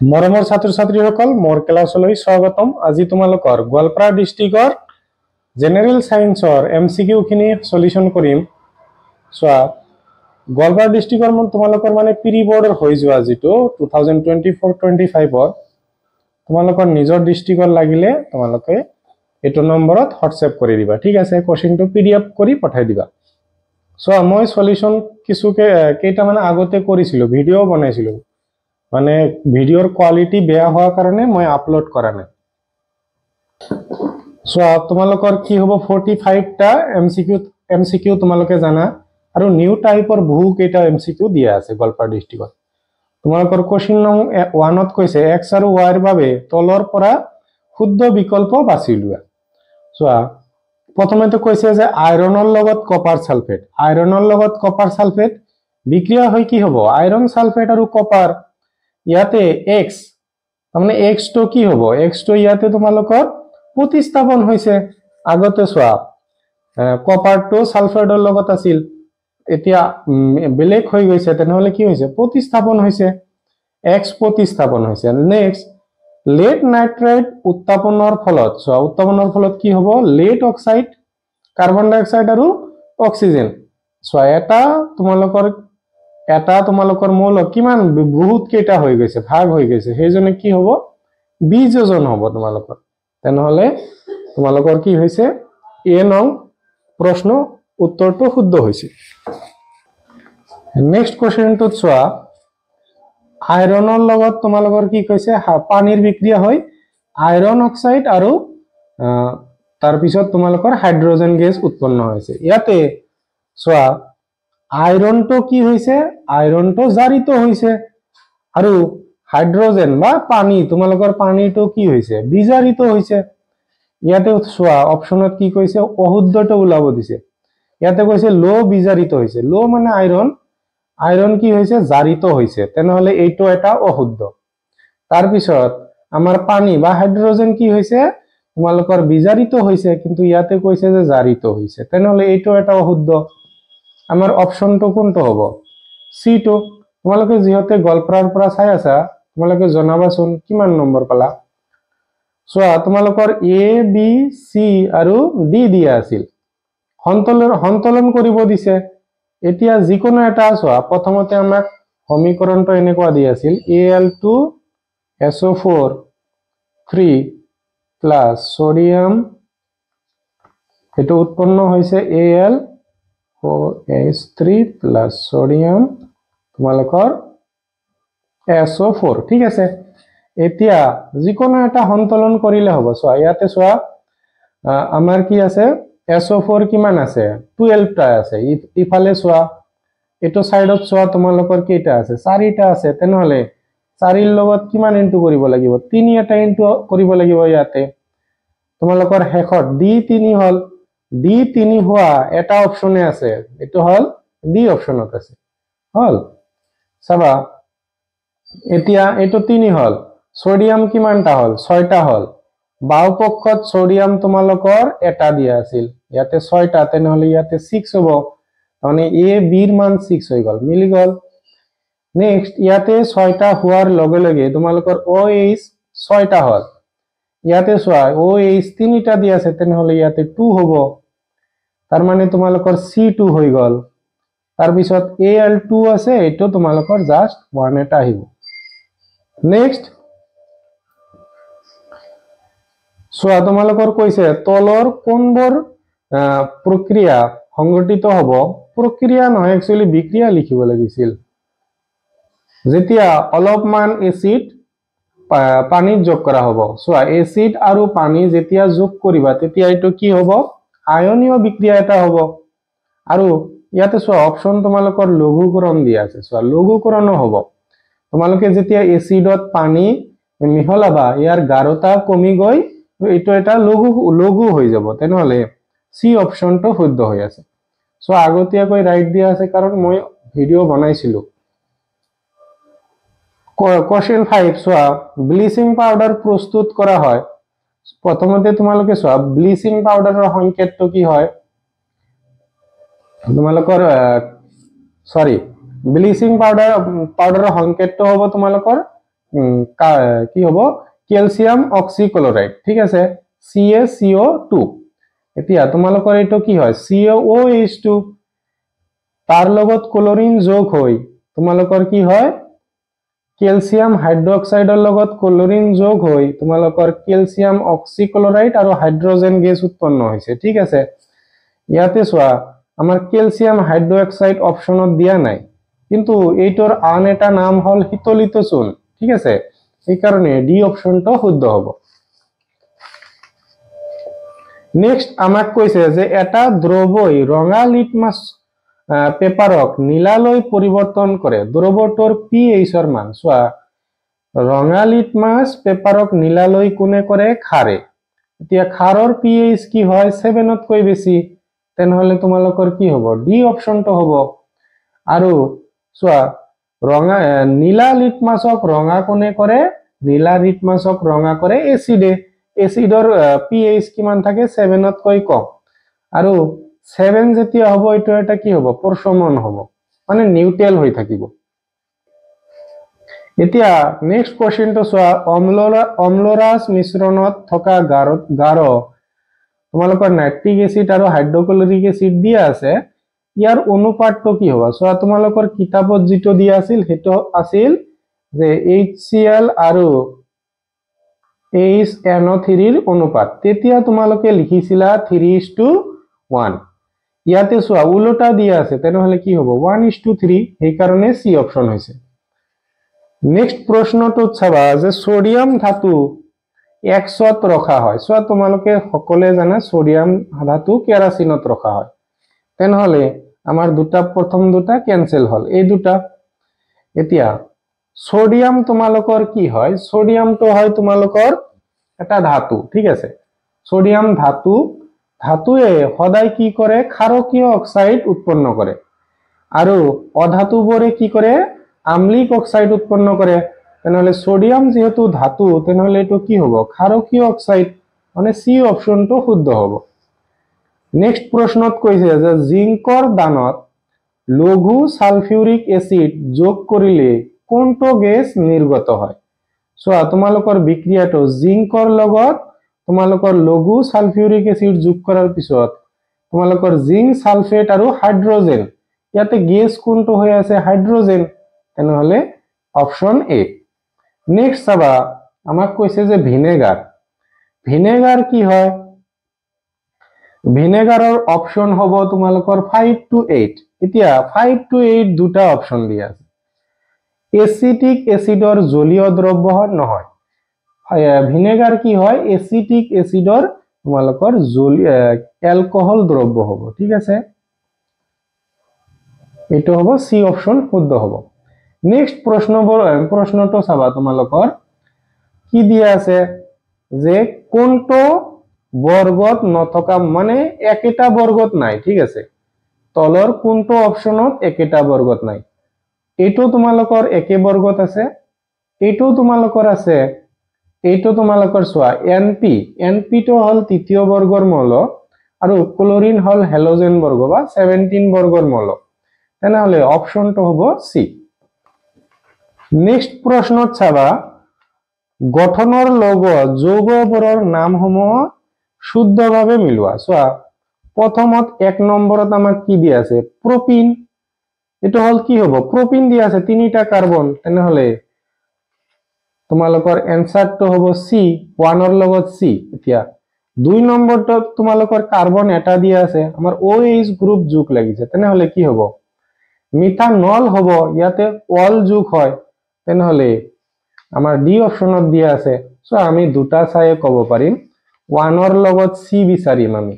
মৰমৰ ছাত্ৰ ছাত্ৰীসকল মোৰ ক্লাছলৈ স্বাগতম। আজি তোমালোকৰ গোৱালপাৰা ডিস্ট্ৰিক্টৰ জেনেৰেল সায়েন্সৰ এমসিকিউ খিনি সলিউশন কৰিম। সোয়া গোৱালপাৰা ডিস্ট্ৰিক্টৰ তোমালোকৰ মানে প্ৰি বৰ্ডৰ হৈ যোৱা যেটো 2024-25 তোমালোকৰ নিজৰ ডিস্ট্ৰিক্টৰ লাগিলে তোমালোকে এটো নম্বৰত হোৱাটসঅ্যাপ কৰি দিবা, ঠিক আছে। কোশ্চেনটো পিডিএফ কৰি পঠাই দিবা। সোয়া মই সলিউশন কিছুকে কেইটা মানে আগতে কৰিছিলো, ভিডিও বনাইছিলো, মানে ভিডিওৰ কোৱালিটি বেয়া হোৱাৰ কাৰণে মই আপলোড কৰা নাই। সো তোমালোকৰ কি হ'ব 45 টা এমসিকিউ তোমালোকে জানা আৰু নিউ টাইপৰ বহু কেইটা এমসিকিউ দিয়া আছে গোৱালপাৰা ডিস্ট্ৰিক্টত। তোমালোকৰ কোশ্চেন নং 1 ত কৈছে x আৰু y ৰ বাবে তলৰ পৰা শুদ্ধ বিকল্প বাছি লোৱা। সো প্ৰথমতে কৈছে যে আইৰণৰ লগত কপাৰ সালফেট, আইৰণৰ লগত কপাৰ সালফেট বিক্ৰিয়া হৈ কি হ'ব, আইৰন সালফেট আৰু কপাৰ ইয়াতে x মানে x তো কি হ'ব, x তো ইয়াতে তোমালোকৰ প্ৰতিস্থাপন হৈছে। আগতে সোয়া কপাৰ তো সালফাইডৰ লগত আছিল, এতিয়া বেলেগ হৈ গৈছে, তেনেহলে কি হৈছে, প্ৰতিস্থাপন হৈছে, x প্ৰতিস্থাপন হৈছে। নেক্সট লেড নাইট্ৰাইট উত্তাপনৰ ফলত, সোয়া উত্তাপনৰ ফলত কি হ'ব, লেড অক্সাইড, কাৰ্বন ডাই অক্সাইড আৰু অক্সিজেন। সোয়া এটা তোমালোকৰ মৌল কিমান বহুত কেইটা হৈ গৈছে, ভাগ হৈ গৈছে, সেইজনে কি হ'ব, বিযোজন হ'ব তোমালোকৰ। তেনেহলে তোমালোকৰ কি হৈছে, এ নং প্ৰশ্ন উত্তৰটো শুদ্ধ হৈছে। নেক্সট কোশ্চেনটোত চোৱা আইৰণৰ লগত তোমালোকৰ কি কৈছে, পানীৰ বিক্ৰিয়া হয় আইৰন অক্সাইড আৰু তাৰ পিছত তোমালোকৰ হাইড্ৰোজেন গেছ উৎপন্ন হৈছে। ইয়াতে চোৱা আইৰণটো কি হৈছে, আইৰণটো জাৰিত হৈছে আৰু হাইড্ৰোজেন বা পানী, তোমালোকৰ পানীটো কি হৈছে, বিজাৰিত হৈছে। ইয়াতে চোৱা অপশনত কি কৈছে, অশুদ্ধটো ওলাব দিছে। ইয়াতে কৈছে লো বিজাৰিত হৈছে, লো মানে আইৰণ, আইৰণ কি হৈছে, জাৰিত হৈছে, তেনেহলে এইটো এটা অশুদ্ধ। তাৰ পিছত আমাৰ পানী বা হাইড্ৰোজেন কি হৈছে, তোমালোকৰ বিজাৰিত হৈছে, কিন্তু ইয়াতে কৈছে যে জাৰিত হৈছে, তেনেহলে এইটো এটা অশুদ্ধ। আমাৰ অপশনটো কোনটো হ'ব, সি টো। তোমালোকে যিহেতু গোৱালপাৰাৰ পৰা চাই আছা, তোমালোকে জনাবাচোন কিমান নম্বৰ পালা। সোয়া তোমালোকৰ এ বি সি আৰু ডি দিয়া আছিল, সন্তোলন কৰিব দিছে। এতিয়া যিকোনো এটা চোৱা, প্ৰথমতে আমাক সমীকৰণটো এনেকুৱা দি আছিল Al2SO4 3 প্লাস সোডিয়াম, এটো উৎপন্ন হৈছে Al4H3 প্লাস সোডিয়াম তোমালোকৰ SO4, ঠিক আছে। এতিয়া যিকোনো এটা সন্তোলন কৰিলে হ'ব। সোয়া ইয়াতে সোয়া আমাৰ কি আছে, SO4 কিমান আছে, 12 টা আছে। ইফালে সোয়া এটো সাইডত সোয়া তোমালোকৰ কেইটা আছে, 4টা আছে। তেনেহলে 4ৰ লগত কিমান ইনটু কৰিব লাগিব, 3 এটা ইনটু কৰিব লাগিব। ইয়াতে তোমালোকৰ শেষত D3 হল, D3 হোৱা এটা অপশনে আছে, এটো হল ডি অপশনত আছে, হল। চাবা এতিয়া এটো 3 হল, সোডিয়াম কিমানটা হল, 6টা হল। বাও পক্ষত সোডিয়াম তোমালোকৰ এটা দিয়া আছিল, ইয়াতে 6টা, তেনেহলে ইয়াতে 6 হ'ব, মানে এ বিৰ মান 6 হৈ গল, মিলি গল। নেক্সট ইয়াতে 6টা হোৱাৰ লগে লগে তোমালোকৰ OH 6টা হল, ইয়াতে চোৱা OH 3টা দিয়া আছে, তেনেহলে ইয়াতে 2 হ'ব, তাৰ মানে তোমালোকৰ C2 হৈ গল। তাৰ পিছত Al2 আছে, এটো তোমালোকৰ জাস্ট 1 এটা আহিব। নেক্সট সোয়া তোমালোকৰ কৈছে তলৰ কোনবোৰ প্ৰক্ৰিয়া সংঘটিত হ'ব, প্ৰক্ৰিয়া নহয় একচুয়ালি বিক্ৰিয়া লিখিব লাগিছিল। যেতিয়া অলপমান এসিড পানীত যোগ কৰা হ'ব। সোয়া এসিড আৰু পানী যেতিয়া যোগ কৰিবা, তেতিয়া এইটো কি হ'ব, আয়নীয় বিক্ৰিয়া এটা হ'ব। আৰু ইয়াতে সোয়া অপশন তোমালোকৰ লঘুকৰণ দিয়া আছে, সোয়া লঘুকৰণো হ'ব। তোমালোকে যেতিয়া এসিডত পানী মিহলাবা, ইয়াৰ গাঢ়তা কমি গৈ এইটো এটা লঘু হৈ যাব, তেনেহলে সি অপশনটো শুদ্ধ হৈ আছে। সো আগতীয়াকৈ ৰাইট দিয়া আছে কাৰণ মই ভিডিও বনাইছিলো। কোশ্চেন 5 সোয়া ব্লিচিং পাউডাৰ প্ৰস্তুত কৰা হয়। প্ৰথমতে তোমালোকে সোয়া ব্লিচিং পাউডাৰৰ সংকেতটো কি হয়, তোমালোকৰ ব্লিচিং পাউডাৰৰ সংকেতটো হ'ব তোমালোকৰ কি হব ক্যালসিয়াম অক্সিক্লোৰাইড ঠিক আছে CaCO2 এতিয়া তোমালোকৰ এইটো কি হয় COOH2 তাৰ লগত ক্লোৰিন যোগ হৈ তোমালোকৰ কি হয় ক্যালসিয়াম হাইড্ৰক্সাইডৰ লগত ক্লোৰিন যোগ হৈ তোমালোকৰ ক্যালসিয়াম অক্সিক্লোৰাইড আৰু হাইড্ৰোজেন গেছ উৎপন্ন হৈছে ঠিক আছে ইয়াতে চোৱা আমাৰ ক্যালসিয়াম হাইড্ৰক্সাইড অপশনত দিয়া নাই কিন্তু এইটোৰ আন এটা নাম হল শীতলিত চূণ ঠিক আছে এই কারণে ডি অপশনটো শুদ্ধ হ'ব নেক্সট আমাক কৈছে যে এটা দ্ৰৱই ৰঙা লিটমাছ পেপাৰক নীলালৈ পৰিৱৰ্তন কৰে দ্ৰৱটোৰ pH ৰ মান চোৱা ৰঙা লিটমাছ পেপাৰক নীলালৈ কোনে কৰে খাৰে এতিয়া খাৰৰ pH কি হয় 7 তকৈ বেছি তেনেহলে তোমালোকৰ কি হ'ব ডি অপশনটো হ'ব আৰু চোৱা ৰঙা নীলা লিটমাছক ৰঙা কোনে কৰে নীলা লিটমাছক ৰঙা কৰে এচিডে এচিডৰ pH কিমান থাকে 7 তকৈ কম আৰু 7 যেতিয়া হ'ব এটো এটা কি হ'ব প্ৰশমন হ'ব মানে নিউট্ৰেল হৈ থাকিব এতিয়া নেক্সট কোৱেশ্চনটো চোৱা অম্লৰাজ মিশ্ৰণত থকা গাঢ় তোমালোকৰ নাইট্ৰিক এসিড আৰু হাইড্ৰক্লোৰিক এসিড দিয়া আছে ইয়াৰ অনুপাতটো কি হ'ব চোৱা তোমালোকৰ কিতাপত যেটো দিয়া আছিল হেটো আছিল যে HCl আৰু HNO3 ৰ অনুপাত তেতিয়া তোমালোকে লিখিছিলা 3:1 ইয়াতে চোৱা উল্টা দিয়া আছে তেনেহলে কি হ'ব 1:3 সেই কাৰণে সি অপশন হৈছে নেক্সট প্ৰশ্নটো চাবা যে সোডিয়াম ধাতু Xত ৰখা হয় চোৱা তোমালোকে সকলে জানা সোডিয়াম ধাতু কেৰাচিনত ৰখা হয় তেনেহলে আমাৰ দুটা প্ৰথম দুটা ক্যান্সেল হল এই দুটা এতিয়া সোডিয়াম তোমালোকৰ কি হয় সোডিয়ামটো হয় তোমালোকৰ এটা ধাতু ঠিক আছে সোডিয়াম ধাতুৱে সদায় কি কৰে ক্ষাৰকীয় অক্সাইড উৎপন্ন কৰে আৰু অধাতুবোৰে কি কৰে আম্লিক অক্সাইড উৎপন্ন কৰে তেনেহলে সোডিয়াম যেহেতু ধাতু তেনেহলে এটো কি হ'ব ক্ষাৰকীয় অক্সাইড মানে সি অপশনটো শুদ্ধ হ'ব নেক্সট প্ৰশ্নত কৈছে যে জিংকৰ দানত লঘু সালফিউৰিক এসিড যোগ কৰিলে কোনটো গেছ নিৰ্গত হয় চোৱা তোমালোকৰ বিক্ৰিয়াটো জিংকৰ লগত তোমালোকৰ লঘু সালফিউৰিক এসিড যোগ কৰাৰ পিছত তোমালোকৰ জিংক সালফেট আৰু হাইড্ৰোজেন ইয়াতে গেছ কোনটো হৈ আছে হাইড্ৰোজেন তেনেহলে অপশন এ নেক্সট চাবা আমাক কৈছে যে ভিনেগাৰ কি হয় ভিনেগাৰৰ অপশন হ'ব তোমালোকৰ 5 to 8 এতিয়া 5 to 8 দুটা অপশন দিয়া আছে এসিটিক এসিডৰ জলীয় দ্ৰব্য নহয় ভিনেগাৰ কি হয় এসিটিক এসিডৰ তোমালোকৰ এলকহল দ্ৰব্য হ'ব ঠিক আছে এটো হ'ব সি অপশন শুদ্ধ হ'ব নেক্সট প্ৰশ্নটো চাবা তোমালোকৰ কি দিয়া আছে যে কোনটো বৰ্গত নথকা মানে একেটা বৰ্গত নাই ঠিক আছে তলৰ কোনটো অপশনত একেটা বৰ্গত নাই এটো তোমালোকৰ একে বৰ্গত আছে এটো তোমালোকৰ আছে এটো তোমালোকৰ চোৱা NP টো হল তৃতীয় বৰ্গৰ মৌল আৰু ক্লোৰিন হল হেলোজেন বৰ্গ বা 17 বৰ্গৰ মৌল তেনেহলে অপশনটো হ'ব সি নেক্সট প্ৰশ্নত চাবা গঠনৰ লগত যৌগবোৰৰ নামসমূহ শুদ্ধভাৱে মিলোৱা চোৱা প্ৰথমত 1 নম্বৰত আমাক কি দিয়া আছে প্ৰপিন এটো হল কি হ'ব প্ৰপিন দিয়া আছে তিনিটা কাৰ্বন তেনেহলে তোমালোকৰ এনসাৰটো হ'ব সি 1 ৰ লগত সি এতিয়া 2 নম্বৰটো তোমালোকৰ কাৰ্বন এটা দিয়া আছে আমাৰ OH গ্ৰুপ যোগ লাগিছে তেনেহলে কি হ'ব মিথানল হ'ব ইয়াতে অল যোগ হয় তেনেহলে আমাৰ ডি অপশনত দিয়া আছে সো আমি দুটা চাই ক'ব পাৰিম 1 ৰ লগত সি বিচাৰিম আমি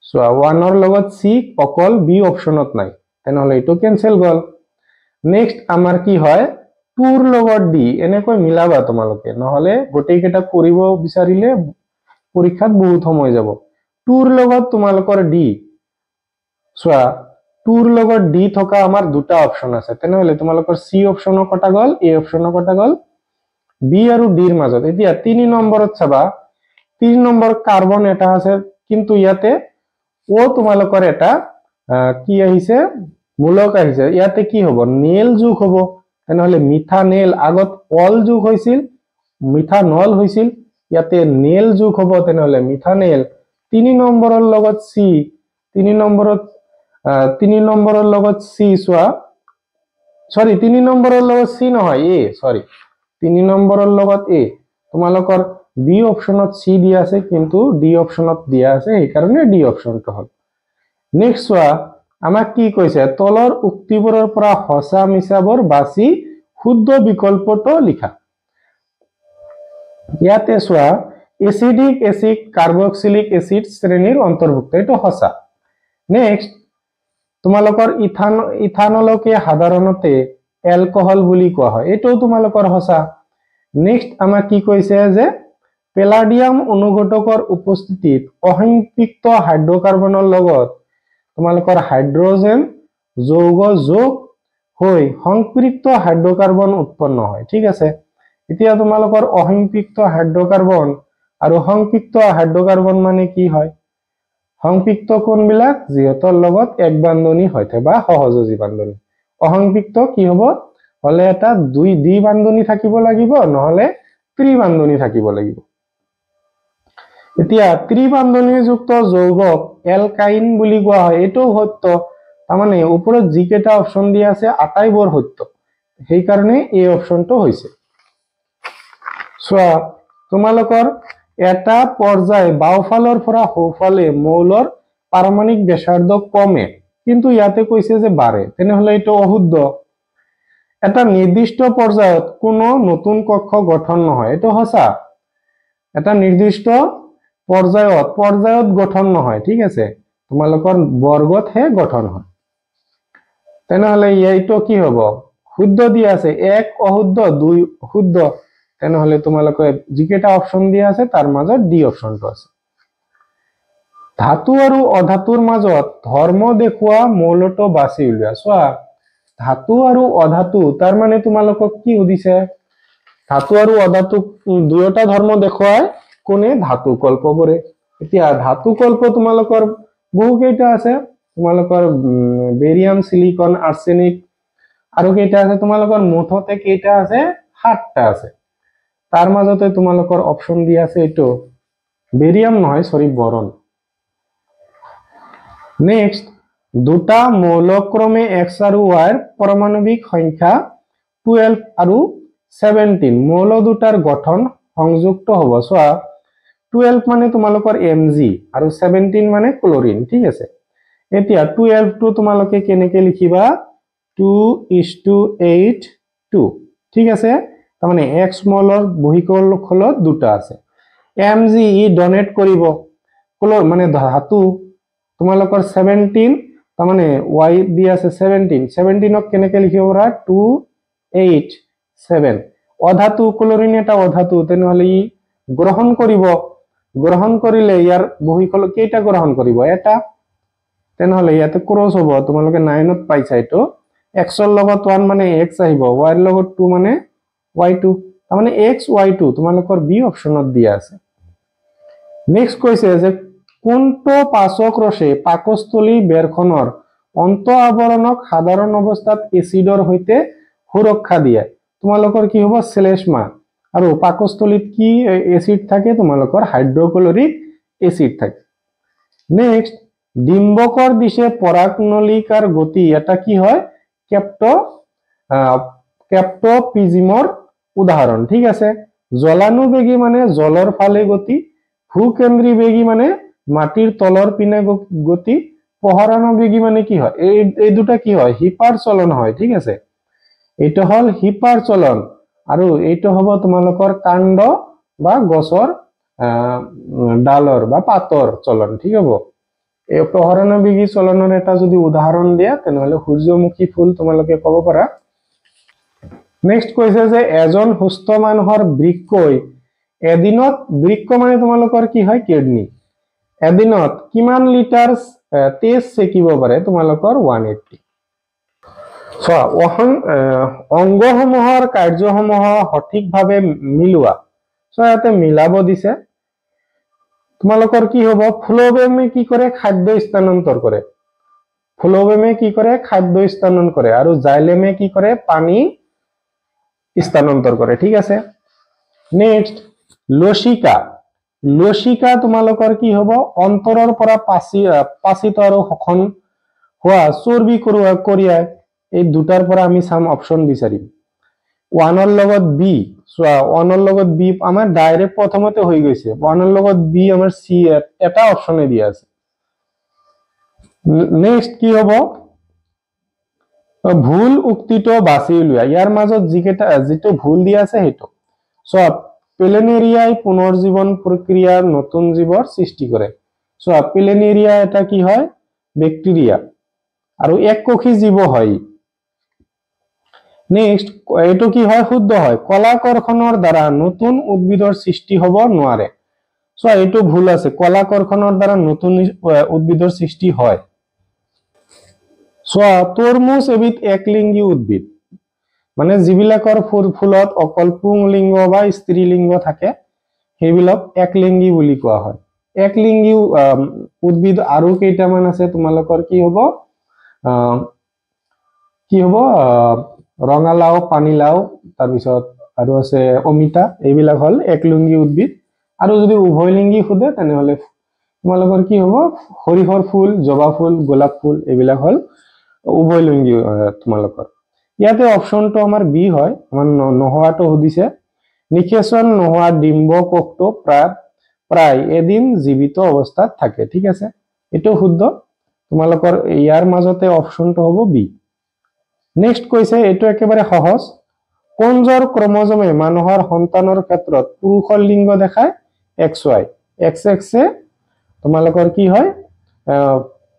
সো 1 ৰ লগত সি অকল বি অপশনত নাই তেনেহলে এটো ক্যান্সেল গল নেক্সট আমাৰ কি হয় 2 ৰ লগত ডি এনেকৈ মিলাবা তোমালোকে নহলে গোটেই কেটা কৰিব বিচাৰিলে পৰীক্ষাত বহুত সময় যাব 2 ৰ লগত তোমালোকৰ ডি সোৱা 2 ৰ লগত ডি থকা আমাৰ দুটা অপশন আছে তেনেহলে তোমালোকৰ সি অপশনো কটা গল এ অপশনো কটা গল বি আৰু ডি ৰ মাজত এতিয়া 3 নম্বৰত চাবা 3 নম্বৰ কাৰ্বন এটা আছে কিন্তু ইয়াতে ও তোমালোকৰ এটা কি আহিছে মূলক আহিছে ইয়াতে কি হ'ব নেল যোগ হ'ব তেনেহলে মিথানেল আগত অল যোগ হৈছিল মিথানল হৈছিল ইয়াতে নেল যোগ হ'ব তেনেহলে মিথানেল 3 নম্বৰৰ লগত সি 3 নম্বৰৰ লগত সি সোৱা সৰি 3 নম্বৰৰ লগত সি নহয় এ সৰি 3 নম্বৰৰ লগত এ তোমালোকৰ বি অপশনত সি দিয়া আছে কিন্তু ডি অপশনত দিয়া আছে এই কাৰণে ডি অপশনটো হল নেক্সট সোৱা আমাক কি কৈছে তলৰ উক্তিবোৰৰ পৰা হসা মিছাবোৰ বাছি শুদ্ধ বিকল্পটো লিখা ইয়াতে সোৱা এসিডিক এসিড কাৰ্বক্সিলিক এসিড শ্ৰেণীৰ অন্তৰ্ভুক্ত এটো হসা নেক্সট তোমালোকৰ ইথানলকে সাধাৰণতে এলকহল বুলি কোৱা হয় এটো তোমালোকৰ হসা নেক্সট আমাক কি কৈছে যে পেলাডিয়াম অনুঘটকৰ উপস্থিতিত অসম্পৃক্ত হাইড্ৰকাৰ্বনৰ লগত তোমালোকৰ হাইড্ৰোজেন যৌগ যোগ হৈ সংপৃক্ত হাইড্ৰকাৰ্বন উৎপন্ন হয় ঠিক আছে এতিয়া তোমালোকৰ অসম্পৃক্ত হাইড্ৰকাৰ্বন আৰু সংপৃক্ত হাইড্ৰকাৰ্বন মানে কি হয় সংপৃক্ত কোনবিলাক যিহতৰ লগত এক বান্ধনী হয় বা সহযোজী বান্ধনী অসম্পৃক্ত কি হ'ব হলে এটা দুই দ্বি বান্ধনী থাকিব লাগিব নহলে ত্ৰিবান্ধনী থাকিব লাগিব এতিয়া ত্ৰিবান্ধনীযুক্ত যৌগক এলকাইন বুলি কোৱা হয় এটো সত্য তাৰমানে ওপৰত যিকেটা অপচন দিয়া আছে আটাইবোৰ সত্য সেই কাৰণে এই অপচনটো হৈছে সোৱা তোমালোকৰ এটা পৰ্যায় বাওফালৰ পৰা সোঁফালে মৌলৰ পাৰমাণিক ব্যাসাৰ্ধ কমে কিন্তু ইয়াতে কৈছে যে বাঢ়ে তেনেহলে এটো অশুদ্ধ এটা নিৰ্দিষ্ট পৰ্যায়ত কোনো নতুন কক্ষ গঠন নহয় এটো হসা এটা নিৰ্দিষ্ট পৰ্যায়ত গঠন নহয় ঠিক আছে তোমালোকৰ বৰ্গতহে গঠন হয় তেনেহলে এইটো কি হ'ব শুদ্ধ দিয়া আছে 1 অশুদ্ধ 2 শুদ্ধ তেনেহলে তোমালোকে যিকেটা অপচন দিয়া আছে তাৰ মাজত ডি অপচনটো আছে ধাতু আৰু অধাতুৰ মাজত ধৰ্ম দেখুৱা মৌলটো বাছি উলিওৱা সোৱা ধাতু আৰু অধাতু তাৰ মানে তোমালোকক কি সুধিছে ধাতু আৰু অধাতু দুয়োটা ধৰ্ম দেখুৱায় কোনে ধাতু কল্পবোৰে এতিয়া ধাতু কল্প তোমালোকৰ বহু কেইটা আছে তোমালোকৰ বেৰিয়াম সিলিকন আৰ্ছেনিক আৰু কেইটা আছে তোমালোকৰ মুঠতে কেইটা আছে 7টা আছে তাৰ মাজতে তোমালোকৰ অপচন দিয়া আছে এটো বেৰিয়াম নহয় সৰি বৰন নেক্সট দুটা মৌলক্ৰমে x আৰু y ৰ পাৰমাণবিক সংখ্যা 12 আৰু 17 মৌল দুটাৰ গঠন সংযুক্ত হ'ব সোৱা 12 মানে তোমালোকৰ Mg আৰু 17 মানে ক্লোৰিন ঠিক আছে এতিয়া 12 টো তোমালোকে কেনেকে লিখিবা 2:8:2 ঠিক আছে তাৰমানে x মলৰ বহিকলখলত দুটা আছে Mg ই ডোনেট কৰিব ক্লোৰ মানে ধাতু তোমালোকৰ 17 তাৰমানে y দি আছে 17 ক কেনেকে লিখিব পাৰা 2:8:7 অধাতু ক্লোৰিন এটা অধাতু তেনেহলে ই গ্ৰহণ কৰিলে ইয়াৰ বহিকল কেইটা গ্ৰহণ কৰিব এটা তেনেহলে ইয়াতে ক্ৰস হ'ব তোমালোকে 9ত পাইছা এটো x ৰ লগত 1 মানে x আহিব y ৰ লগত 2 মানে y2 তাৰমানে x y2 তোমালোকৰ বি অপচনত দিয়া আছে নেক্সট কৈছে যে কোনটো পাচক ৰসে পাকস্থলী বেৰখনৰ অন্ত আৱৰণক সাধাৰণ অৱস্থাত এচিডৰ হৈতে সুৰক্ষা দিয়ে তোমালোকৰ কি হ'ব শ্লেষ্মা আৰু পাকস্থলীত কি এচিড থাকে তোমালোকৰ হাইড্ৰক্লোৰিক এচিড থাকে নেক্সট ডিম্বকৰ দিশে পৰাগনলিকাৰ গতি এটা কি হয় কেপ্টোপিজিমৰ উদাহৰণ ঠিক আছে জলানুবেগী মানে জলৰ ফালে গতি ভূকেন্দ্ৰীবেগী মানে মাটিৰ তলৰ পিনে গতি পহৰানুবেগী মানে কি হয় এই দুটা কি হয় হিপাৰ চলন হয় ঠিক আছে এইটো হল হিপাৰ চলন আৰু এইটো হ'ব তোমালোকৰ কাণ্ড বা গছৰ ডালৰ বা পাতৰ চলন ঠিক হ'ব এই পহৰানুবেগী চলনৰ এটা যদি উদাহৰণ দিয়া তেনেহলে সূৰ্যমুখী ফুল তোমালোকে ক'ব পাৰা নেক্সট কৈছে যে এজন সুস্থ মানুহৰ বৃক্কই এদিনত বৃক্ক মানে তোমালোকৰ কি হয় কিডনী এদিনত কিমান লিটাৰ তেজ সেকিব পাৰে তোমালোকৰ 180 সো অংগসমূহৰ কাৰ্যসমূহ সঠিকভাৱে মিলোৱা সো ইয়াতে মিলাব দিছে তোমালোকৰ কি হ'ব ফ্লোবেমে কি কৰে খাদ্য স্থানান্তৰ কৰে আৰু জাইলেমে কি কৰে পানী স্থানান্তৰ কৰে ঠিক আছে নেক্সট লসিকা লসিকা তোমালোকৰ কি হ'ব অন্তৰৰ পৰা পাচিত আৰু শোষণ হোৱা চৰ্বি কঢ়িয়াই এই দুটাৰ পৰা আমি চাম অপচন বিচাৰিম 1 ৰ লগত বি চোৱা 1 ৰ লগত বি আমাৰ ডাইৰেক্ট প্ৰথমতে হৈ গৈছে 1 ৰ লগত বি আমাৰ সি এটা অপচনে দিয়া আছে নেক্সট কি হ'ব ভুল উক্তিটো বাছি উলিওৱা ইয়াৰ মাজত যিটো ভুল দিয়া আছে হেতু চোৱা প্লেনেৰিয়াই পুনৰ্জীৱন প্ৰক্ৰিয়াৰ নতুন জীৱৰ সৃষ্টি কৰে চোৱা প্লেনেৰিয়া এটা কি হয় ব্যাকটেৰিয়া আৰু এককোষী জীৱ হয় নেক্সট এটো কি হয় শুদ্ধ হয় কলাকৰ্ষণৰ দ্বাৰা নতুন উদ্ভিদৰ সৃষ্টি হ'ব নোৱাৰে সো এটো ভুল আছে কলাকৰ্ষণৰ দ্বাৰা নতুন উদ্ভিদৰ সৃষ্টি হয় সো তৰমুজ এবিধ একলিংগী উদ্ভিদ মানে যিবিলাকৰ ফুলত অকল পুংলিংগ বা স্ত্ৰীলিংগ থাকে সেইবিলাক একলিংগী বুলি কোৱা হয় একলিংগী উদ্ভিদ আৰু কেইটামান আছে তোমালোকৰ কি হ'ব ৰঙালাও পানীলাও তাৰ পিছত আৰু আছে অমিতা এইবিলাক হল একলিংগী উদ্ভিদ আৰু যদি উভয়লিংগী খুদে তেনেহলে তোমালোকৰ কি হ'ব হৰিহৰ ফুল জবা ফুল গোলাপ ফুল এইবিলাক হল উভয়লিংগী তোমালোকৰ ইয়াতে অপশনটো আমাৰ বি হয় আমাৰ নহোৱাটো সুধিছে নিক্ষেপণ নোহোৱা ডিম্ব কোষটো প্ৰায় এদিন জীৱিত অৱস্থাত থাকে ঠিক আছে এটো শুদ্ধ তোমালোকৰ ইয়াৰ মাজতে অপশনটো হ'ব বি নেক্সট কৈছে এটো একেবাৰে সহজ কোনজৰ ক্ৰোমোজোমে মানুহৰ সন্তানৰ ক্ষেত্ৰত পুৰুষৰ লিংগ দেখায় XY XX এ তোমালোকৰ কি হয়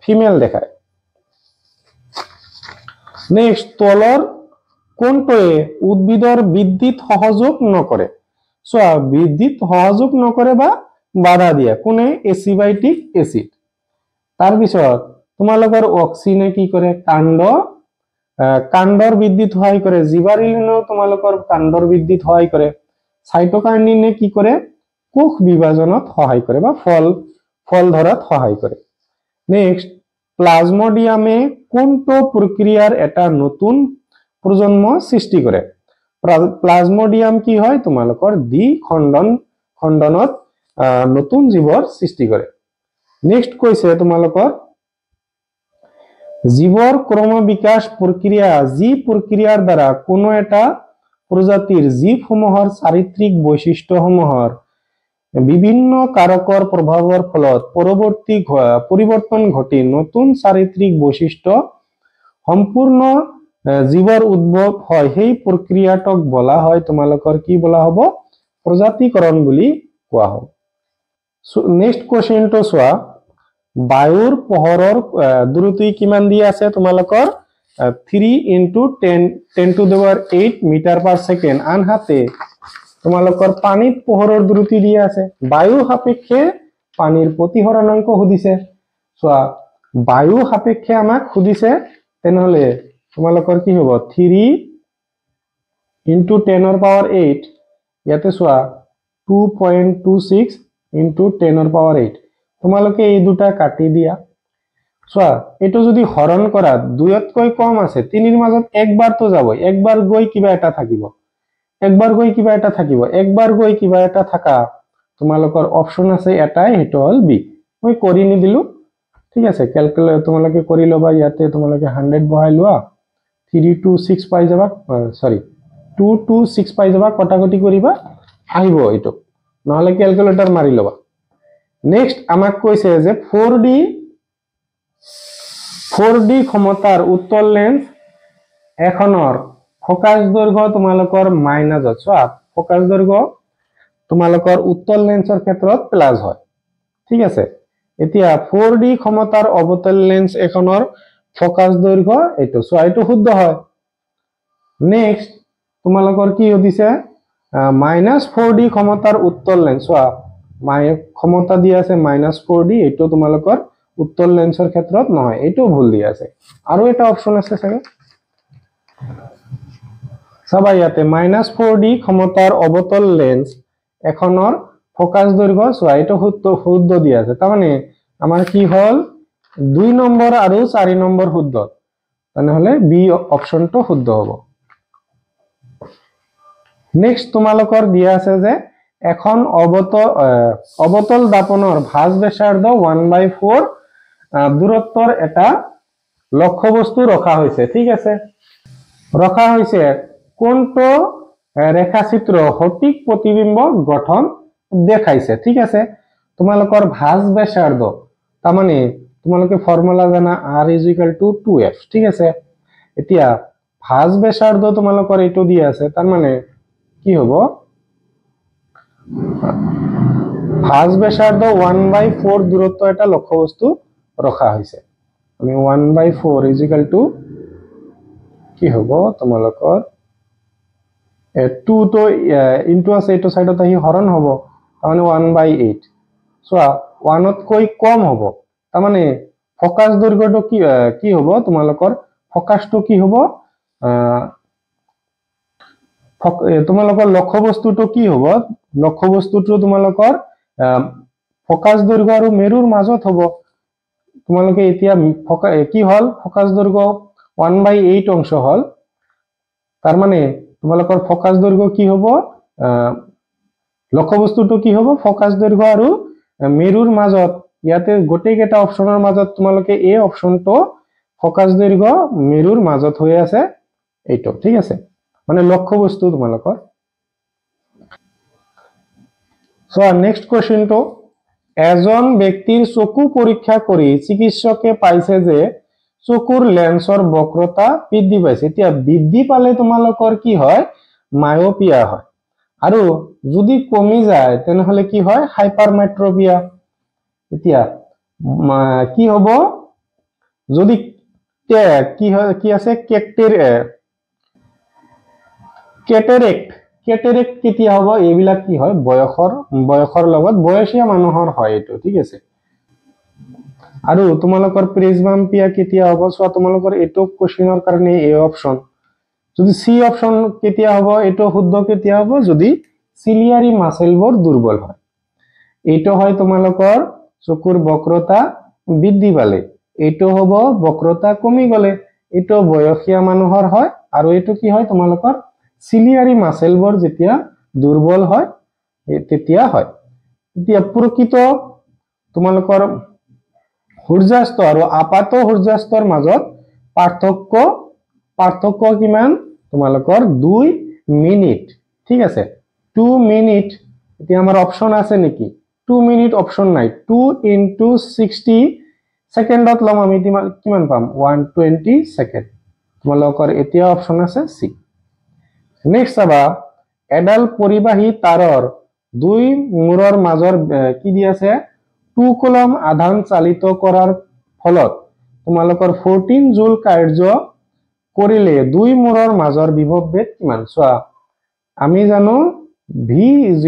ফিমেল দেখায় নেক্সট তলৰ কোনটোৱে উদ্ভিদৰ বৃদ্ধিত সহযোগ নকৰে সো বৃদ্ধিত সহযোগ নকৰে বা বাধা দিয়ে কোনে এচিবাইটিক এসিড তাৰ পিছত তোমালোকৰ অক্সিনে কি কৰে কাণ্ডৰ বৃদ্ধিত সহায় কৰে জিবাৰিলিনেও তোমালোকৰ কাণ্ডৰ বৃদ্ধিত সহায় কৰে সাইটোকাইনিনে কি কৰে কোষ বিভাজনত সহায় কৰে বা ফল ধৰাত সহায় কৰে নেক্সট প্লাজমোডিয়ামে কোনটো প্ৰক্ৰিয়াৰ এটা নতুন প্ৰজন্ম সৃষ্টি কৰে প্লাজমোডিয়াম কি হয় তোমালোকৰ দ্বি খণ্ডনত নতুন জীৱৰ সৃষ্টি কৰে নেক্সট কৈছে তোমালোকৰ জীৱৰ ক্ৰম বিকাশ প্ৰক্ৰিয়া যি প্ৰক্ৰিয়াৰ দ্বাৰা কোনো এটা প্ৰজাতিৰ জীৱসমূহৰ চাৰিত্ৰিক বৈশিষ্ট্যসমূহৰ বিভিন্ন কাৰকৰ প্ৰভাৱৰ ফলত পৰিৱৰ্তন ঘটি নতুন চাৰিত্ৰিক বৈশিষ্ট্য সম্পূৰ্ণ জীৱৰ উদ্ভৱ হয় সেই প্ৰক্ৰিয়াটোক বলা হয় তোমালোকৰ কি বলা হ'ব প্ৰজাতিকৰণ বুলি কোৱা হয় নেক্সট কোৱেশ্চনটো চোৱা বায়ুৰ পোহৰৰ দূৰত্ব কিমান দিয়া আছে তোমালোকৰ 3 × 10⁸ মিটাৰ পাৰ সেকেন্ড আনহাতে তোমালোকৰ পানীত পোহৰৰ দূৰত্ব দিয়া আছে বায়ু সাপেক্ষে পানীৰ প্ৰতিসৰণাংক সুধিছে চোৱা বায়ু সাপেক্ষে আমাক সুধিছে তেনেহলে তোমালোকৰ কি হ'ব 3 × 10⁸ ইয়াতে চোৱা 2.26 × 10⁸ তোমালোকে এই দুটা কাটি দিয়া চোৱা এটো যদি হৰণ কৰা দুইতকৈ কম আছে তিনিৰ মাজত একবাৰ তো যাব একবাৰ গৈ কিবা এটা থাকিব একবাৰ গৈ কিবা এটা থাকা তোমালোকৰ অপচন আছে এটাই হেটো হল বি মই কৰি নি দিলু ঠিক আছে ক্যালকুলেট তোমালোকে কৰি লবা ইয়াতে তোমালোকে 100 বহাই লোৱা 326 পাই যাবা সৰি 226 পাই যাবা কটাকটি কৰিবা আহিব এটো নহলে ক্যালকুলেটৰ মাৰি লবা নেক্সট আমাক কৈছে যে 4D ক্ষমতাৰ উত্তল লেন্স এখনৰ ফোকাস দৈৰ্ঘ্য তোমালোকৰ মাইনাস চোৱা ফোকাস দৈৰ্ঘ্য তোমালোকৰ উত্তল লেন্সৰ ক্ষেত্ৰত প্লাস হয় ঠিক আছে এতিয়া 4D ক্ষমতাৰ অবতল লেন্স এখনৰ ফোকাস দৈৰ্ঘ্য এটো চোৱা এটো শুদ্ধ হয় নেক্সট তোমালোকৰ কি হদিছে -4D ক্ষমতাৰ উত্তল লেন্স চোৱা ক্ষমতা দিয়া আছে -4D এটো তোমালোকৰ উত্তল লেন্সৰ ক্ষেত্ৰত নহয় এটো ভুল দিয়া আছে আৰু এটা অপচন আছে চাগে সবা ইয়াতে -4D ক্ষমতাৰ অবতল লেন্স এখনৰ ফোকাস দৈৰ্ঘ্য চোৱা এটো শুদ্ধ দিয়া আছে তাৰ মানে আমাৰ কি হল 2 নম্বৰ আৰু 4 নম্বৰ শুদ্ধ তেনেহলে বি অপচনটো শুদ্ধ হ'ব নেক্সট তোমালোকৰ দিয়া আছে যে এখন অবতল দাপনৰ ভাঁজ ব্যাসাৰ্ধ 1/4 দূৰত্বৰ এটা লক্ষ্যবস্তু ৰখা হৈছে। ঠিক আছে, ৰখা হৈছে কোনটো ৰেখাচিত্ৰ সঠিক প্ৰতিবিম্ব গঠন দেখাইছে। ঠিক আছে, তোমালোকৰ ভাঁজ ব্যাসাৰ্ধ তাৰমানে তোমালোকে ফৰ্মুলা জানা r = 2f। ঠিক আছে, এতিয়া ভাঁজ ব্যাসাৰ্ধ তোমালোকৰ এইটো দিয়া আছে, তাৰমানে কি হ'ব, ভাঁজ ব্যাসাৰ্ধ 1/4 দূৰত্ব এটা লক্ষ্যবস্তু ৰখা হৈছে। আমি 1/4 = কি হ'ব তোমালোকৰ 2 তো ইনটু আছে, এইটো সাইডত আহি হৰণ হ'ব, তাৰমানে 1/8। চোৱা 1তকৈ কম হ'ব, তাৰমানে ফোকাস দৈৰ্ঘ্যটো কি হ'ব তোমালোকৰ, ফোকাসটো কি হ'ব, তোমালোকৰ লক্ষ্যবস্তুটো কি হ'ব, লক্ষ্যবস্তুটো তোমালোকৰ ফোকাস দৈৰ্ঘ্য আৰু মেৰুৰ মাজত হ'ব। তোমালোকে এতিয়া কি হল, ফোকাস দৈৰ্ঘ্য 1/8 অংশ হল, তাৰ মানে তোমালোকৰ ফোকাস দৈৰ্ঘ্য কি হ'ব, লক্ষ্যবস্তুটো কি হ'ব, ফোকাস দৈৰ্ঘ্য আৰু মেৰুৰ মাজত। ইয়াতে গোটেইকেইটা অপশনৰ মাজত তোমালোকে এই অপশনটো ফোকাস দৈৰ্ঘ্য মেৰুৰ মাজত হৈ আছে এইটো। ঠিক আছে, মানে লক্ষ্যবস্তু তোমালোকৰ। সো নেক্সট কোৱেশ্চনটো, এজন ব্যক্তিৰ চকু পৰীক্ষা কৰি চিকিৎসকে পাইছে যে চকুৰ লেন্সৰ বক্ৰতা বৃদ্ধি পাইছে। এতিয়া বৃদ্ধি পালে তোমালোকৰ কি হয়, মায়োপিয়া হয়, আৰু যদি কমি যায় তেনেহলে কি হয়, হাইপাৰমেট্ৰোপিয়া। এতিয়া কি হ'ব, যদি কি আছে কেটেৰেক্ট কেতিয়া হ'ব, এইবিলাক কি হয়, বয়সৰ লগত বয়সীয়া মানুহৰ হয় এইটো। ঠিক আছে, আৰু তোমালোকৰ প্ৰিজমাম্পিয়া কেতিয়া হ'ব, চোৱা তোমালোকৰ এইটো কোৱেশ্চনৰ কাৰণে এই অপশন, যদি সি অপশন কেতিয়া হ'ব, এইটো শুদ্ধ কেতিয়া হ'ব, যদি চিলিয়াৰী মাসেলবোৰ দুৰ্বল হয়। এইটো হয় তোমালোকৰ চকুৰ বক্ৰতা বৃদ্ধি পালে, এইটো হ'ব বক্ৰতা কমি গলে, এইটো বয়সীয়া মানুহৰ হয়, আৰু এইটো কি হয় তোমালোকৰ চিলিয়াৰী মাসেলবোৰ যেতিয়া দুৰ্বল হয় তেতিয়া হয়। এতিয়া প্ৰকৃত তোমালোকৰ সূৰ্যাস্ত আৰু আপাত সূৰ্যাস্তৰ মাজত পাৰ্থক্য কিমান, তোমালোকৰ 2 মিনিট। ঠিক আছে, 2 মিনিট। এতিয়া আমাৰ অপশন আছে নেকি, 2 মিনিট অপশন নাই, 2 × 60 সেকেন্ডত লম আমি, কিমান পাম, 120 সেকেন্ড। তোমালোকৰ এতিয়া অপশন আছে সি। নেক্সট চাবা, এডাল পৰিবাহী তাৰৰ 2 মূৰৰ মাজৰ কি দি আছে, 2 কুলম আধান চালিত কৰাৰ ফলত তোমালোকৰ 14 জুল কাৰ্য কৰিলে 2 মূৰৰ মাজৰ বিভৱ বেদ কিমান। চোৱা আমি জানো V =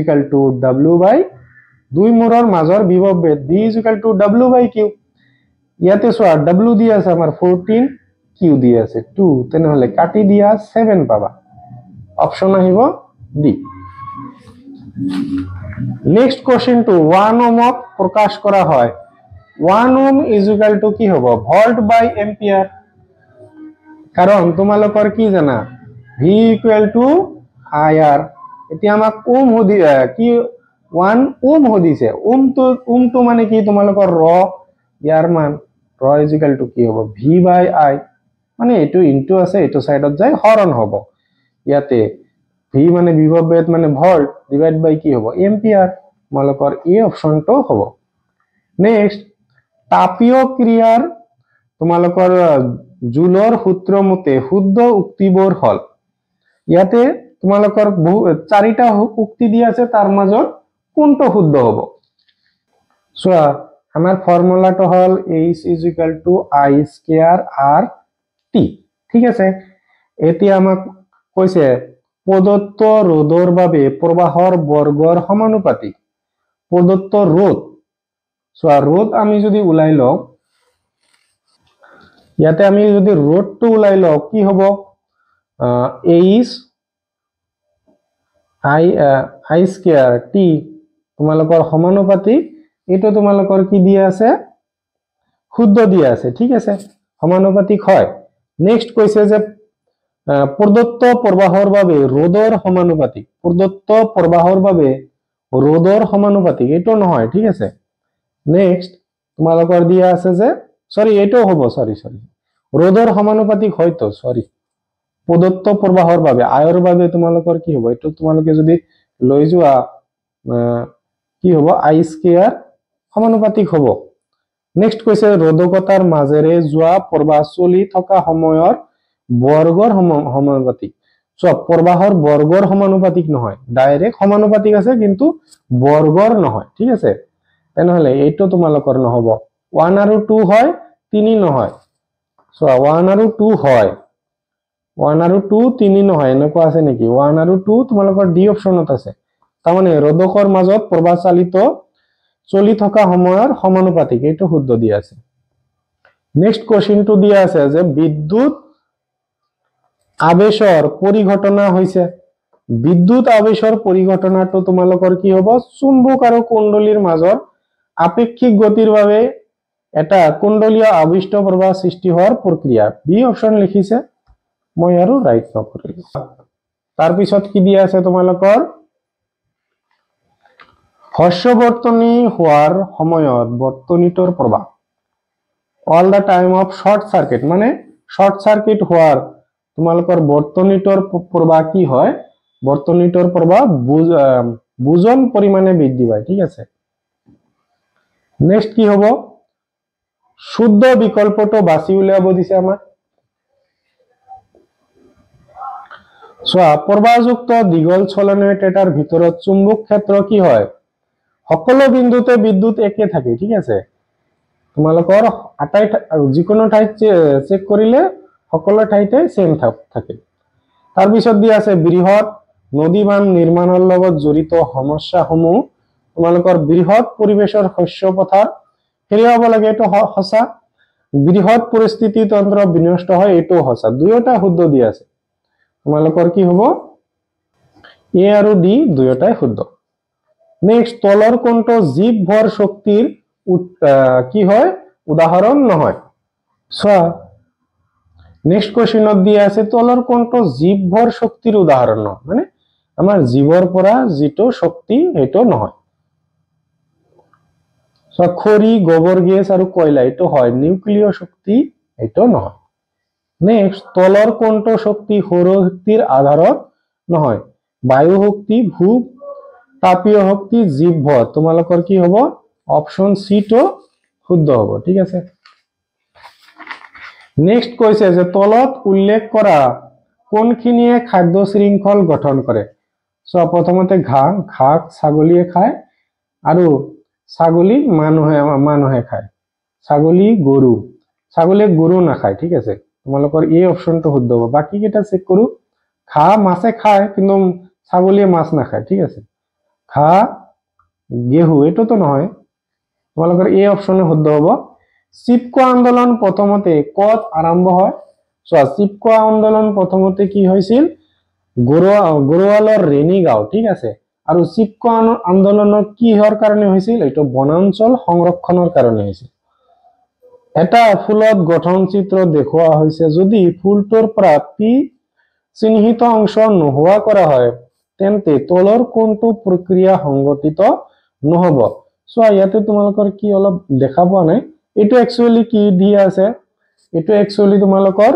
W/2 মূৰৰ মাজৰ বিভৱ বেদ, V = W/Q। ইয়াতে চোৱা W দি আছে আমাৰ 14, Q দি আছে 2, তেনেহলে কাটি দিয়া 7 পাবা, অপশন আহিব ডি। নেক্সট কোৱেশ্চনটো, 1 ওহমক প্ৰকাশ কৰা হয়, 1 ওহম = কি হ'ব, ভোল্ট/এম্পিয়াৰ। কাৰণ তোমালোকৰ কি জানা, V = IR। এতিয়া আমাক ওহম কি 1 ওহম সুধিছে, ওহমটো মানে কি তোমালোকৰ ৰ, ইয়াৰ মান ৰ = কি হ'ব, V/I, মানে এইটো ইনটু আছে, এইটো সাইডত যায় হৰণ হ'ব। ইয়াতে V মানে বিভৱ বেদ মানে ভোল্ট, ডিভাইড বাই কি হ'ব, এম্পিয়াৰ। তোমালোকৰ এই অপশনটো হ'ব। নেক্সট, তাপীয় ক্ৰিয়াৰ তোমালোকৰ জুলৰ সূত্ৰ মতে শুদ্ধ উক্তিবোৰ হল, ইয়াতে তোমালোকৰ 4টা উক্তি দিয়া আছে, তাৰ মাজত কোনটো শুদ্ধ হ'ব। চোৱা আমাৰ ফৰ্মুলাটো হল H = I²RT। ঠিক আছে, এতিয়া আমাক কৈছে প্ৰদত্ত ৰ'দৰ বাবে প্ৰবাহৰ বৰ্গৰ সমানুপাতিক। প্ৰদত্ত ৰ'দ, চোৱা ৰ'দ আমি যদি ওলাই লওঁ, ইয়াতে আমি যদি ৰ'দটো ওলাই লওঁ কি হ'ব, I²T তোমালোকৰ সমানুপাতিক, এইটো তোমালোকৰ কি দিয়া আছে, শুদ্ধ দিয়া আছে। ঠিক আছে, সমানুপাতিক হয়। নেক্সট কৈছে যে প্ৰদত্ত প্ৰবাহৰ বাবে ৰ'দৰ সমানুপাতিক প্ৰদত্ত প্ৰবাহৰ বাবে ৰ'দৰ সমানুপাতিক এইটো নহয় ঠিক আছে নেক্সট তোমালোকৰ দিয়া আছে যে সৰি এটাও হ'ব সৰি ৰ'দৰ সমানুপাতিক হয়তো সৰি প্ৰদত্ত প্ৰবাহৰ বাবে আয়ৰ বাবে তোমালোকৰ কি হ'ব এটো তোমালোকে যদি লৈ যোৱা কি হ'ব আই স্কয়াৰ সমানুপাতিক হ'ব নেক্সট কৈছে ৰোধকতাৰ মাজেৰে যোৱা প্ৰবাহ চলি থকা সময়ৰ বৰ্গৰ সমানুপাতিক সব প্ৰবাহৰ বৰ্গৰ সমানুপাতিক নহয় ডাইৰেক্ট সমানুপাতিক আছে কিন্তু বৰ্গৰ নহয় ঠিক আছে তেনেহলে এইটো তোমালোকৰ নহব 1 আৰু 2 হয় 3 নহয় সো 1 আৰু 2 হয় 1 আৰু 2 3 নহয় এনেকুৱা আছে নেকি 1 আৰু 2 তোমালোকৰ ডি অপশনত আছে তাৰমানে ৰোধকৰ মাজত প্ৰবাহ চালিত চলি থকা সময়ৰ সমানুপাতিক এইটো শুদ্ধ দিয়া আছে নেক্সট কোশ্চেনটো দিয়া আছে যে বিদ্যুৎ আবেশৰ পৰিঘটনা হৈছে বিদ্যুৎ আবেশৰ পৰিঘটনাটো তোমালোকৰ কি হ'ব চুম্বক আৰু কুণ্ডলীৰ মাজৰ আপেক্ষিক গতিৰ বাবে এটা কুণ্ডলীয় আবিষ্ট প্ৰবাহ সৃষ্টি হোৱাৰ প্ৰক্ৰিয়া বি অপশন লিখিছে মই আৰু ৰাইট নকৰিলো তাৰ পিছত কি দিয়া আছে তোমালোকৰ হৰ্ষবৰ্তনী হোৱাৰ সময়ত বৰ্তনীটোৰ প্ৰবাহ all the time of short circuit মানে শৰ্ট সাৰ্কিট হোৱাৰ তোমালোকৰ বৰ্তনীটোৰ প্ৰবাহ কি হয় বৰ্তনীটোৰ প্ৰবাহ বুজন পৰিমাণে বৃদ্ধি পায় ঠিক আছে নেক্সট কি হ'ব শুদ্ধ বিকল্পটো বাছি উলিয়াব দিছে আমাক সোয়া প্ৰবাহযুক্ত দীঘল সলনয়েটাৰ ভিতৰত চুম্বক ক্ষেত্ৰ কি হয় সকলো বিন্দুতে বিদ্যুৎ একে থাকে ঠিক আছে তোমালোকৰ আটাই যিকোনো ঠাইত চেক কৰিলে সকলো ঠাইতে সেম থাকে তাৰ পিছত দিয়া আছে বৃহৎ নদী বান নিৰ্মাণৰ লগত জড়িত সমস্যাসমূহ তোমালোকৰ বৃহৎ পৰিবেশৰ শস্য পথাৰ হেৰিয়াব লাগে এটো হসা বৃহৎ পৰিস্থিতি তন্ত্ৰ বিনষ্ট হয় এটো হসা দুয়োটা শুদ্ধ দিয়া আছে তোমালোকৰ কি হ'ব এ আৰু ডি দুয়োটাই শুদ্ধ নেক্সট তলৰ কোণটো জীৱ ভৰ শক্তিৰ কি হয় উদাহৰণ নহয় সোয়া নেক্সট কোশ্চেনত দিয়া আছে তলৰ কোণটো জীৱ ভৰ শক্তিৰ উদাহৰণ নহয় মানে আমাৰ জীৱৰ পৰা যেটো শক্তি এটো নহয় সোয়া খৰি গোবৰ গেছ আৰু কয়লা এটো হয় নিউক্লিয় শক্তি এটো নহয় নেক্সট তলৰ কোণটো শক্তি সৌৰ শক্তিৰ আধাৰত নহয় বায়ু শক্তি ভূ তাপীয় শক্তি জীৱ ভৰ তোমালোকৰ কি হ'ব অপশন সি টো শুদ্ধ হ'ব ঠিক আছে নেক্সট কৈছে যে তলত উল্লেখ কৰা কোনখিনিয়ে খাদ্য শৃংখল গঠন কৰে সো প্ৰথমতে ঘাক ছাগলীয়ে খায় আৰু ছাগলী মানুহে খায় ছাগলী গৰু নাখায় ঠিক আছে তোমালোকৰ এই অপশনটো শুদ্ধ হ'ব বাকি কেইটা চেক কৰো মাছে খায় কিন্তু ছাগলীয়ে মাছ নাখায় ঠিক আছে গেহু এটোতো নহয় তোমালোকৰ এই অপশনে শুদ্ধ হ'ব চিপকো আন্দোলন প্ৰথমতে কত আৰম্ভ হয় সো চিপকো আন্দোলন প্ৰথমতে কি হৈছিল গৰুৱালৰ ৰেণীগাঁও ঠিক আছে আৰু চিপকো আন্দোলনৰ কিহৰ কাৰণে হৈছিল এটো বনাঞ্চল সংৰক্ষণৰ কাৰণে হৈছিল এটা ফুলত গঠন চিত্ৰ দেখুওৱা হৈছে যদি ফুলটোৰ পৰা পি চিহ্নিত অংশ নোহোৱা কৰা হয় তেন্তে তলৰ কোনটো প্ৰক্ৰিয়া সংগঠিত নহব সো ইয়াতে তোমালোকৰ কি অলপ দেখা পোৱা নাই এটো একচুয়ালি কি দিয়া আছে এটো একচুয়ালি তোমালোকৰ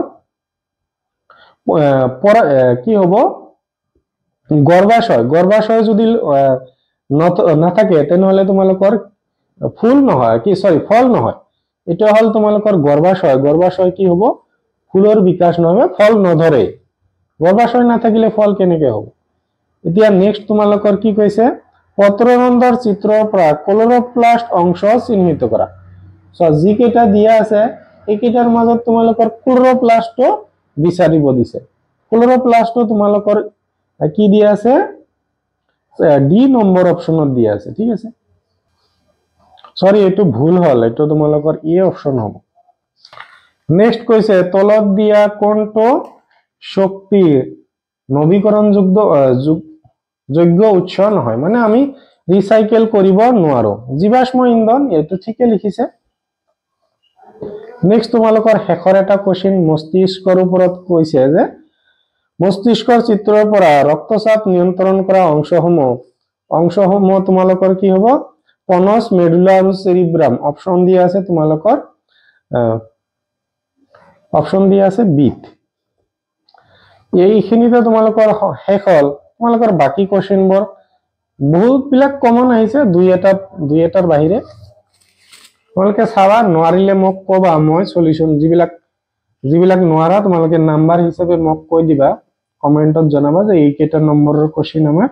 কি হ'ব গৰ্ভাশয় যদি নাথাকে তেনেহলে তোমালোকৰ ফুল নহয় কি সৰি ফল নহয় এটা হল তোমালোকৰ গৰ্ভাশয় কি হ'ব ফুলৰ বিকাশ নহয় ফল নধৰে গৰ্ভাশয় নাথাকিলে ফল কেনেকৈ হ'ব এতিয়া নেক্সট তোমালোকৰ কি কৈছে পত্ৰৰন্ধ্ৰৰ চিত্ৰৰ পৰা ক্লোৰোপ্লাস্ট অংশ চিহ্নিত কৰা সো যি কেইটা দিয়া আছে এই কেইটাৰ মাজত তোমালোকৰ ক্লোৰোপ্লাস্টটো বিচাৰিব দিছে ক্লোৰোপ্লাস্টটো তোমালোকৰ কি দিয়া আছে ডি নম্বৰ অপশনত দিয়া আছে ঠিক আছে সৰি এটো ভুল হল এটো তোমালোকৰ এ অপশন হ'ব নেক্সট কৈছে তলত দিয়া কোনটো শক্তিৰ নৱীকৰণযোগ্য উৎস নহয় মানে আমি ৰিসাইকেল কৰিব নোৱাৰো জীৱাশ্ম ইন্ধন এটো ঠিকে লিখিছে নেক্সট তোমালোকৰ শেষৰ এটা কোশ্চেন মস্তিষ্কৰ ওপৰত কৈছে যে মস্তিষ্কৰ চিত্ৰৰ পৰা ৰক্তচাপ নিয়ন্ত্ৰণ কৰা অংশসমূহ তোমালোকৰ কি হ'ব পনস মেডুলা আৰু চেৰিব্ৰাম অপচন দিয়া আছে তোমালোকৰ অপচন দিয়া আছে বিট এইখিনিতে তোমালোকৰ শেষ হ'ল তোমালোকৰ বাকি কোৱেশ্চনবোৰ বহুত বিলাক কমন আহিছে দুই এটাৰ বাহিৰে তোমালোকে চাবা নোৱাৰিলে মোক কবা মই সলিউশন যিবিলাক নোৱাৰা তোমালোকে নাম্বাৰ হিচাপে মোক কৈ দিবা কমেন্টত জনাবা যে এই কেইটা নম্বৰৰ কোৱেশ্চন আমাৰ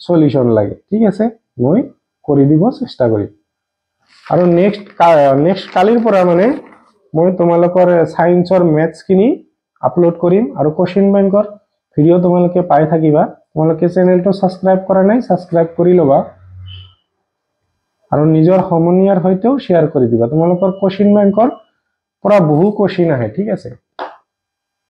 সলিউশন লাগে ঠিক আছে মই কৰি দিব চেষ্টা কৰিম আৰু নেক্সট কালিৰ পৰা মানে মই তোমালোকৰ সায়েন্সৰ ম্যাথছ খিনি আপলোড কৰিম আৰু কোৱেশ্চন বেংকৰ ভিডিও তোমালোকে পাই থাকিবা তোমালোকে চেনেলটো সাবস্ক্ৰাইব কৰা নাই সাবস্ক্ৰাইব কৰি লবা আৰু নিজৰ সমনীয়াৰ সৈতেও শেয়াৰ কৰি দিবা তোমালোকৰ কোৱেশ্চন বেংকৰ পৰা বহু কোৱেশ্চন আহে ঠিক আছে